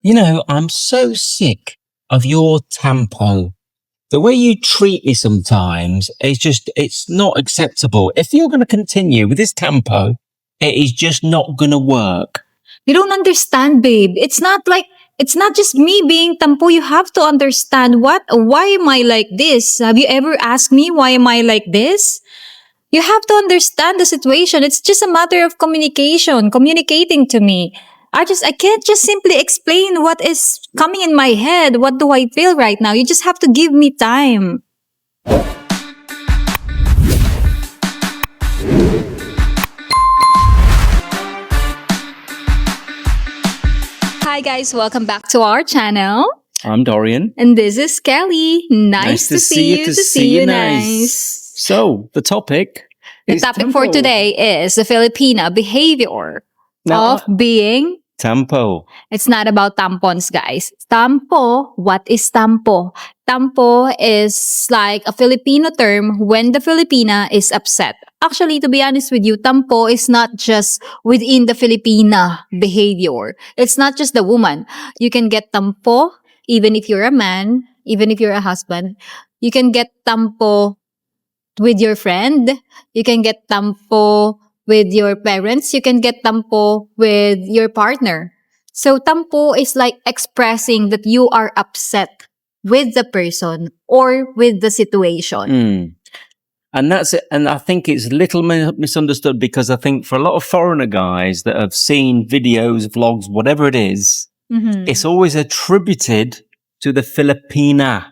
You know, I'm so sick of your tampo. The way you treat me sometimes is it's not acceptable. If you're going to continue with this tempo, it is just not going to work. You don't understand, babe. It's not just me being tampo. You have to understand why am I like this? Have you ever asked me why am I like this? You have to understand the situation. It's just a matter of communication, communicating to me. I can't just simply explain what is coming in my head. What do I feel right now? You just have to give me time. Hi guys, welcome back to our channel. I'm Dorian. And this is Kelly. Nice to see you, to see you nice. So, the topic The topic for today is the Filipina behavior of being. Tampo. It's not about tampons, guys. Tampo, what is tampo? Tampo is like a Filipino term when the Filipina is upset. Actually, to be honest with you, tampo is not just within the Filipina behavior. It's not just the woman. You can get tampo even if you're a man, even if you're a husband. You can get tampo with your friend. You can get tampo with your parents. You can get tampo with your partner. So tampo is like expressing that you are upset with the person or with the situation. And that's it. And I think it's a little misunderstood because I think for a lot of foreigner guys that have seen videos, vlogs, whatever it is, it's always attributed to the Filipina.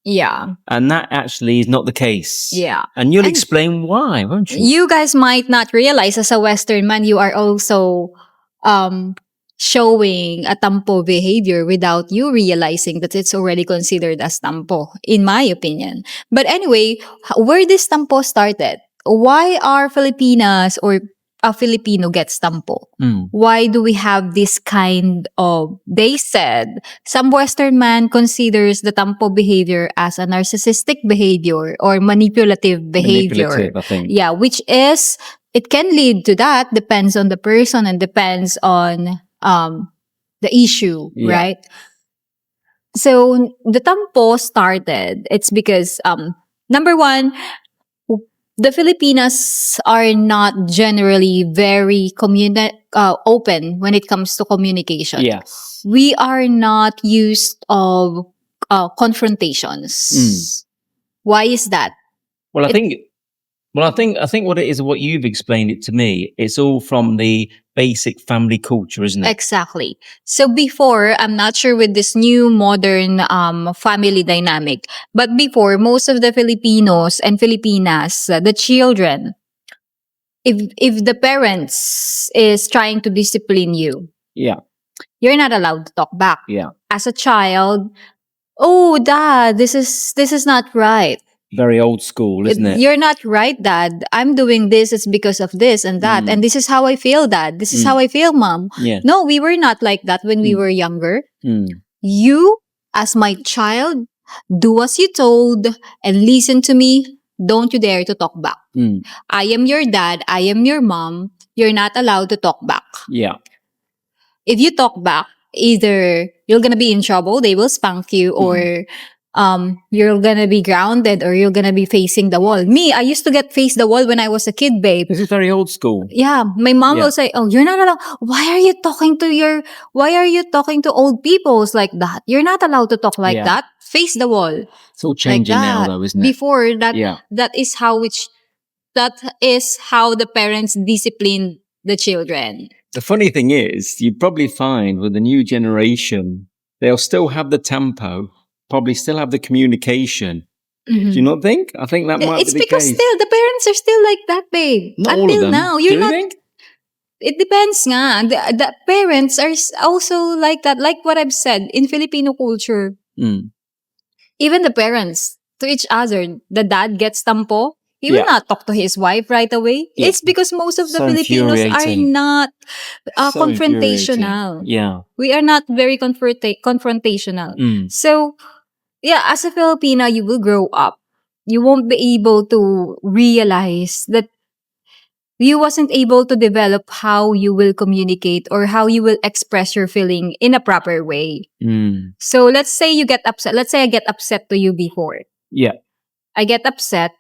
Yeah. And that actually is not the case. Yeah. And you'll explain why, won't you? You guys might not realize as a Western man, you are also showing a tampo behavior without you realizing that it's already considered as tampo, in my opinion. But anyway, where this tampo started? Why are Filipinas or a Filipino gets tampo? Why do we have this kind of, they said, some Western man considers the tampo behavior as a narcissistic behavior or manipulative behavior. Manipulative, I think. Yeah, which is, it can lead to that, depends on the person and depends on the issue, right? So the tampo started, it's because, number one, the Filipinas are not generally very open when it comes to communication. Yes. We are not used of confrontations. Why is that? Well, I think what it is, what you've explained it to me, it's all from the basic family culture, isn't it? Exactly. So before, I'm not sure with this new modern family dynamic, but before, most of the Filipinos and Filipinas, the children, if the parents is trying to discipline you, you're not allowed to talk back. As a child, oh, dad, this is not right. Very old school, isn't it? You're not right, dad. I'm doing this. It's because of this and that. And this is how I feel, dad. This is how I feel, mom. No, we were not like that when we were younger. You, as my child, do as you told and listen to me. Don't you dare to talk back. I am your dad. I am your mom. You're not allowed to talk back. If you talk back, either you're gonna be in trouble, they will spank you, or you're gonna be grounded, or you're gonna be facing the wall. Me, I used to get face the wall when I was a kid, babe. This is very old school. Yeah, my mom will say, "Oh, you're not allowed. Why are you talking to old peoples like that? You're not allowed to talk like that. Face the wall." It's all changing like now, though, isn't it? Before that, that is how the parents discipline the children. The funny thing is, you probably find with the new generation, they'll still have the tempo, probably still have the communication. Do you not think? I think that might be the case. It's because still, the parents are still like that, babe. Not Until all of them. now. Do you think? It depends nga. The parents are also like that. Like what I've said, in Filipino culture, even the parents, to each other, the dad gets tampo, he will not talk to his wife right away. It's because most of the Filipinos are not confrontational. We are not very confrontational. So, as a Filipina, you will grow up. You won't be able to realize that you wasn't able to develop how you will communicate or how you will express your feeling in a proper way. So let's say you get upset. Let's say I get upset to you before. Yeah. I get upset.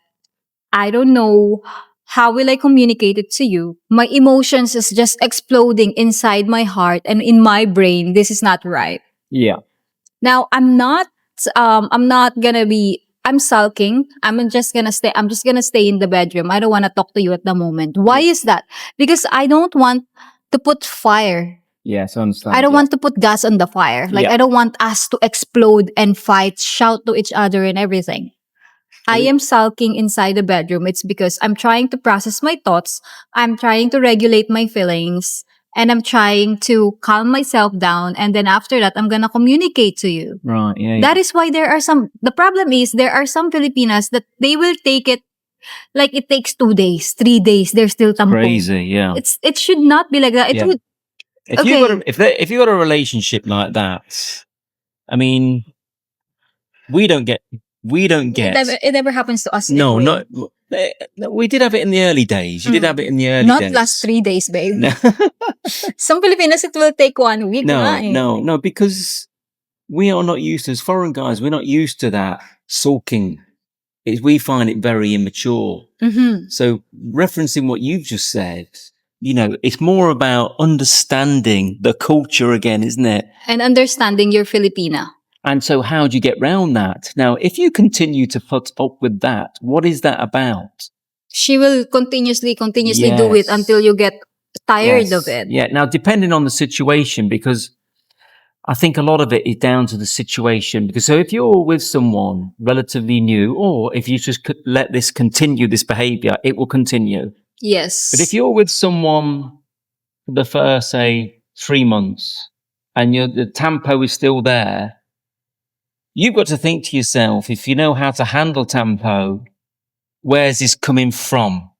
I don't know how will I communicate it to you. My emotions is just exploding inside my heart and in my brain. This is not right. Yeah. Now I'm not gonna be I'm sulking. I'm just gonna stay in the bedroom. I don't want to talk to you at the moment. Why is that? Because I don't want to put fire. Yes, I understand. I don't want to put gas on the fire. Like I don't want us to explode and fight, shout to each other and everything. I am sulking inside the bedroom. It's because I'm trying to process my thoughts. I'm trying to regulate my feelings. And I'm trying to calm myself down. And then after that, I'm going to communicate to you. Right, yeah. That is why the problem is there are some Filipinas that they will take it like it takes 2 days, 3 days. They're still tampo. Crazy, yeah. It should not be like that. It would. If you got a relationship like that, I mean, we don't get. It never happens to us. No, anyway. we did have it in the early days. You did have it in the early not days. Not last 3 days, babe. No. Some Filipinas, it will take 1 week. No, because we are not used to, as foreign guys, we're not used to that sulking. We find it very immature. Mm-hmm. So referencing what you've just said, it's more about understanding the culture again, isn't it? And understanding your Filipina. And so how do you get round that? Now, if you continue to put up with that, what is that about? She will continuously do it until you get tired of it. Yeah. Now, depending on the situation, because I think a lot of it is down to the situation. Because so if you're with someone relatively new, or if you just let this continue, this behavior, it will continue. Yes. But if you're with someone for the first, say, 3 months, and the tampo is still there, you've got to think to yourself, if you know how to handle tampo, where's this coming from?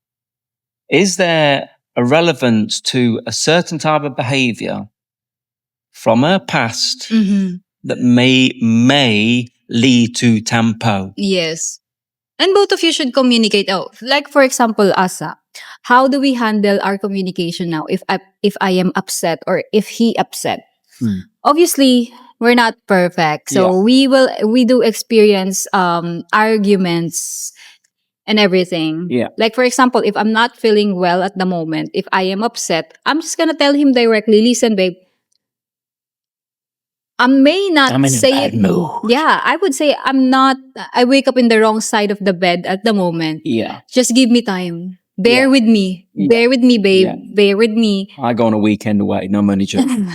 Is there a relevance to a certain type of behavior from her past that may lead to tampo? Yes. And both of you should communicate. Like for example, Asa, how do we handle our communication now if I am upset or if he upset? Obviously, we're not perfect. So we do experience arguments and everything. Yeah. Like for example, if I'm not feeling well at the moment, if I am upset, I'm just gonna tell him directly, listen, babe, I may not I'm in say a bad it. mood. Yeah, I would say I wake up in the wrong side of the bed at the moment. Yeah. Just give me time. Bear with me. Bear with me, babe. Yeah. Bear with me. I go on a weekend away, no money joking.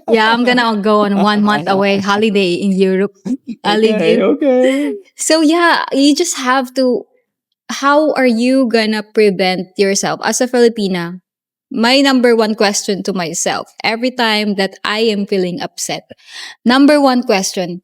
Yeah, I'm gonna go on 1 month away holiday in Europe. I'll leave you. Okay. So yeah, you just have to. How are you gonna prevent yourself as a Filipina? My number 1 question to myself every time that I am feeling upset. Number 1 question,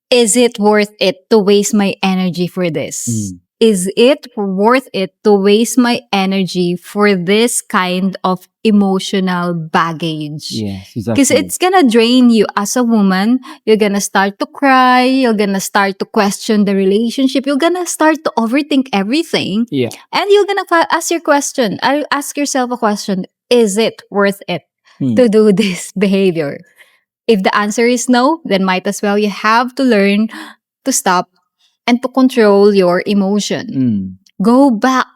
is it worth it to waste my energy for this? Is it worth it to waste my energy for this kind of emotional baggage? Yes, exactly. Because it's gonna drain you as a woman. You're gonna start to cry. You're gonna start to question the relationship. You're gonna start to overthink everything. Yeah. And you're gonna ask yourself a question. Is it worth it to do this behavior? If the answer is no, then might as well you have to learn to stop and to control your emotion. Go back.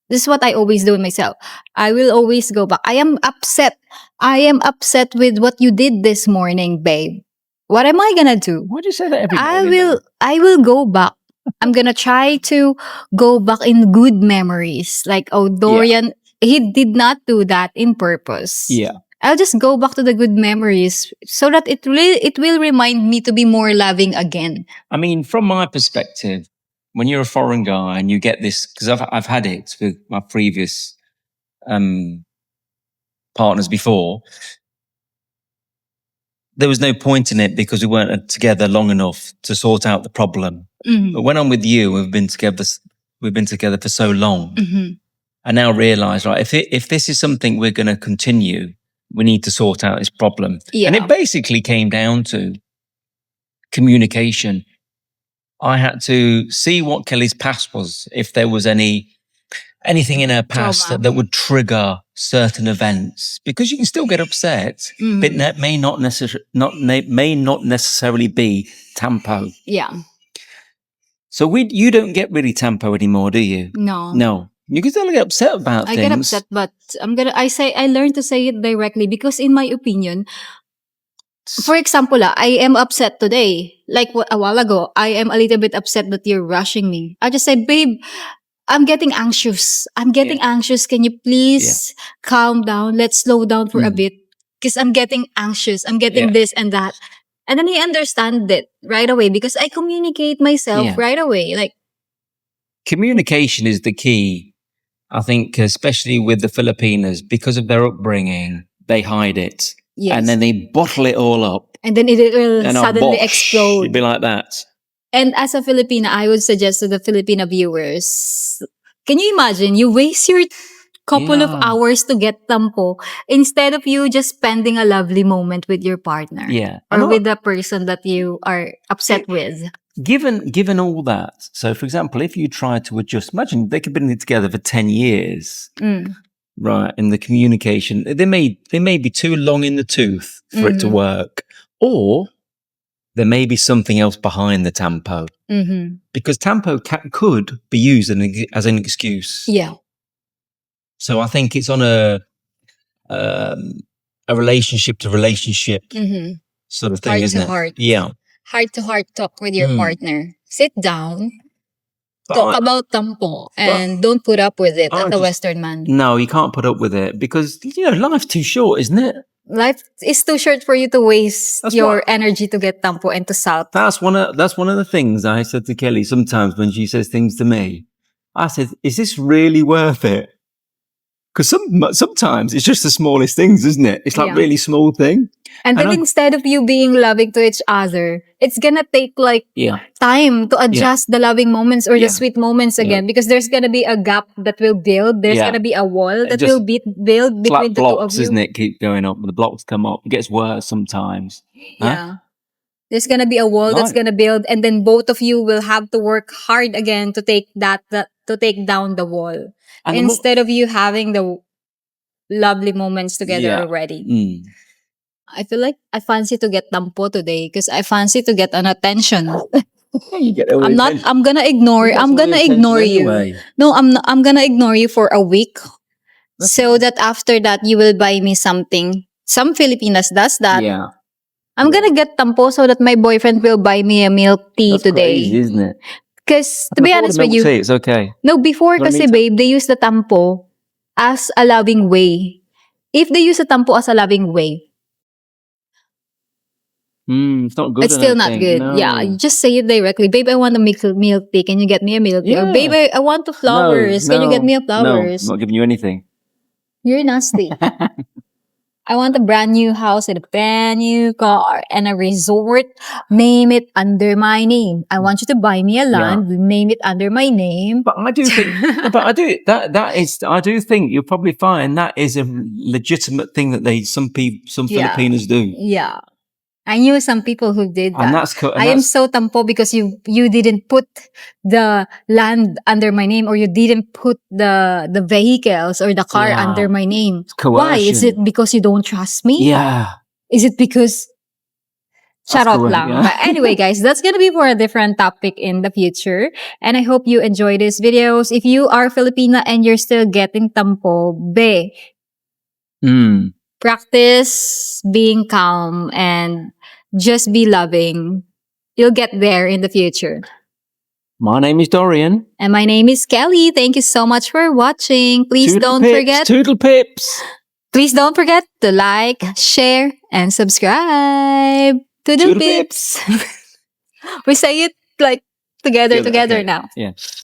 This is what I always do with myself. I will always go back. I am upset. I am upset with what you did this morning, babe. What am I gonna do? Why do you say that every morning? I will go back. I'm gonna try to go back in good memories. Like, Dorian, he did not do that in purpose. Yeah. I'll just go back to the good memories so that it will remind me to be more loving again. I mean, from my perspective, when you're a foreign guy and you get this, because I've had it with my previous partners before, there was no point in it because we weren't together long enough to sort out the problem. But when I'm with you, we've been together for so long. I now realize, right, if this is something we're going to continue, we need to sort out this problem. Yeah. And it basically came down to communication. I had to see what Kelly's past was, if there was any anything in her past Trauma. that would trigger certain events, because you can still get upset, but that may not necessarily be Tampo. Yeah. So you don't get really Tampo anymore, do you? No. No. You can still get upset about things. I get upset, but I learned to say it directly because in my opinion, for example, I am upset today. Like a while ago, I am a little bit upset that you're rushing me. I just say, babe, I'm getting anxious. Anxious. Can you please calm down? Let's slow down for a bit. Because I'm getting anxious. I'm getting this and that. And then he understands it right away because I communicate myself right away. Like, communication is the key. I think, especially with the Filipinas, because of their upbringing, they hide it. Yes. And then they bottle it all up. And then it will suddenly explode. It'd be like that. And as a Filipina, I would suggest to the Filipina viewers, can you imagine, you waste your couple of hours to get tampo instead of you just spending a lovely moment with your partner. Yeah. Or with the person that you are upset with. Given all that, so for example, if you try to adjust, imagine they could have been together for 10 years. Right, in the communication, they may be too long in the tooth for it to work, or there may be something else behind the Tampo, because Tampo could be used as an excuse. Yeah. So I think it's on a relationship to relationship sort of thing, heart isn't to it? heart. Yeah, heart to heart talk with your partner. Sit down. Talk about tampo and don't put up with it as a Western man. No, you can't put up with it because, life's too short, isn't it? Life is too short for you to waste your energy to get tampo and to sulk. That's one of the things I said to Kelly sometimes when she says things to me. I said, is this really worth it? Because sometimes it's just the smallest things, isn't it? It's like really small thing. And then instead of you being loving to each other, it's gonna take like time to adjust the loving moments or the sweet moments again, because there's gonna be a gap that will build. There's gonna be a wall that will build between the two of you. Isn't it? Keep going up. The blocks come up. It gets worse sometimes. Yeah. There's gonna be a wall that's gonna build, and then both of you will have to work hard again to take to take down the wall. And instead of you having the lovely moments together already. I feel like I fancy to get tampo today because I fancy to get an attention. I'm gonna ignore you. Anyway. No, I'm gonna ignore you for a week. So that after that you will buy me something. Some Filipinas does that. Yeah. I'm gonna get tampo so that my boyfriend will buy me a milk tea today. Crazy, isn't it? Because to be honest with you, tea, it's okay. No, before kasi babe, they use the tampo as a loving way. If they use the tampo as a loving way, it's not good. It's still not good. No. Yeah, you just say it directly. Babe, I want a milk tea. Can you get me a milk tea? Yeah. Or babe, I want the flowers. Can you get me a flowers? No, I'm not giving you anything. You're nasty. I want a brand new house and a brand new car and a resort. Name it under my name. I want you to buy me a land. Name it under my name. But I do think, I do think you'll probably find that is a legitimate thing that some Filipinos do. Yeah. I knew some people who did that. And that's I am so tampo because you didn't put the land under my name, or you didn't put the vehicles or the car under my name. Why? Is it because you don't trust me? Yeah. Is it because... Charot lang. Yeah. But anyway, guys, that's gonna be for a different topic in the future. And I hope you enjoy these videos. If you are Filipina and you're still getting tampo, practice being calm and just be loving. You'll get there in the future. My name is Dorian. And my name is Kelly. Thank you so much for watching. Please don't forget. Toodle pips. Please don't forget to like, share, and subscribe. Toodle pips. We say it like together now. Yeah.